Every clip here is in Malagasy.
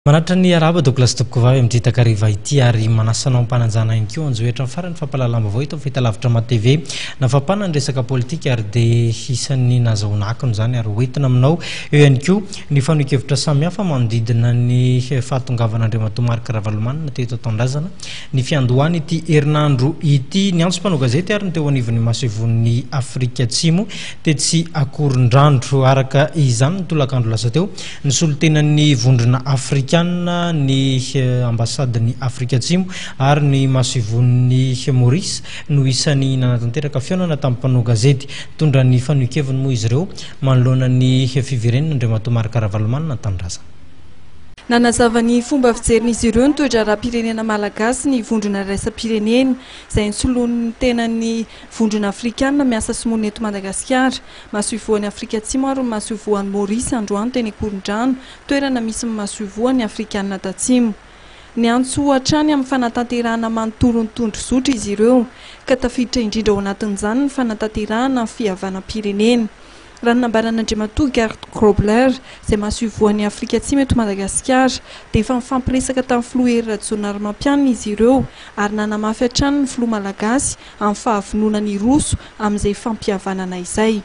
Manatra ny araba Douglas Tokova amin'ity takariva ity ary manasanao ampananjana ihany koa anjoetra ny farany fampalalamba avao ito amin'ny fahitalavitra ma TV nafapana ny resaka politika ary dia isan'ny nazaonakony zany ary hoentina aminao eo ihany koa ny fanoikevitra samihafa manodidina ny fahatongavana Marc Ravalomanana teto Tondrazana ny fiandohany ity herinandro ity ny antso mpanao gazety ary ny teo anivon'ny masevon'ny Afrika Atsimo tetsy Akorondrandro araka izany tolakandro lasa teo ny solotenan'ny vondrona Afrika ny ambasadiny Afrika Atsimo ary ny masivon'ny Maurice no isan'ny nanatanteraka fiaonana tamin'ny mpanao gazety tondra ny fanoikeviny moa izy ireo manoloana ny fiverenana Andriamatoa Marc Ravalomanana Tanindrazana. Nanazava ny fomba fijerin'izy ireo ny toetra raha-pirenena malagasy ny vondrona raisam-pirenena izay nsoloan'ny tena ny vondrona afrikanina miasa simoana eto Madagasikara mahasoivoan'ny Afrika Atsimo ary mahasoivoan'ny Maurice androany teny Akorondrano toerana misy mahasoivoan'ny afrikanina tatsimo. Ny antso hatrany amin'ny fanatanterahana manontolo ny tondrozotra izy ireo ka tafiditra indrindra ao anatin'izany ny fanatanterahana fihavanam-pirenena. Raha nambaran'Andriamatoa Gert Grobler izay mahasoivoan'ny Afrika Atsimo eto Madagasikara dia efa mifampiresaka tamin'ny filoha Hery Rajaonarimampianina izy ireo ary nanamafy hatrany ny filoha malagasy amin'ny fahavonona ny roso amin'izay fampihavanana izay.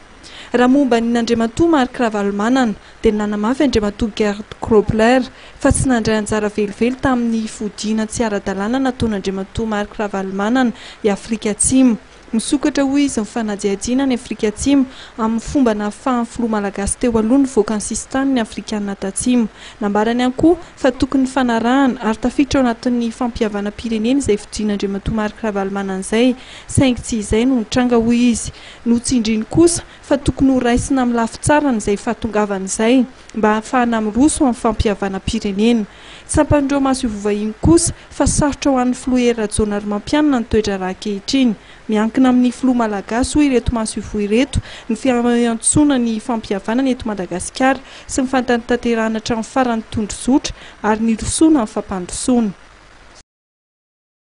Raha momba ny Andriamatoa Marc Ravalomanana dia nanamafy Andriamatoa Gert Grobler fa tsy nandray anjara velively tamin'ny fodiana tsy ara-dalàna nataon'Andriamatoa Marc Ravalomanana i Afrika Atsimo. Misokatra hoy izy ny fanadihadiana ny Afrika Atsimo amin'ny fomba nahafahan'ny filoha malagasy teo aloha nivoaka ny sistan'ny afrikanina tatsimo. Nambarany ihany koa fa tokony fanarahana ary tafiditra ao anatin'ny fampihavanam-pirenena izay fidin'Andriamatoa Marc Ravalomanana izay saingy tsy izay no nitranga hoy izy. Notsindriny kosa fa tokony ho raisina amin'ny lafitsarany izay fahatongavana izay mba hahafahana miroso amin'ny fampihavanam-pirenena. Sapan'ireo mahasoivovahiny kosa fa sarotra ho an'ny filoha Hery Rajaonarimampianina ny toetra raha ankehitriny. Miankina amin'ny filoha malagasy hoy ireto mahasoivo ireto ny fiantsoana ny fampihavanana eto Madagasikara sy ny fanatanterahana hatramin'ny farany tondrozotra ary ny rosoana amin'ny fampandrosoana.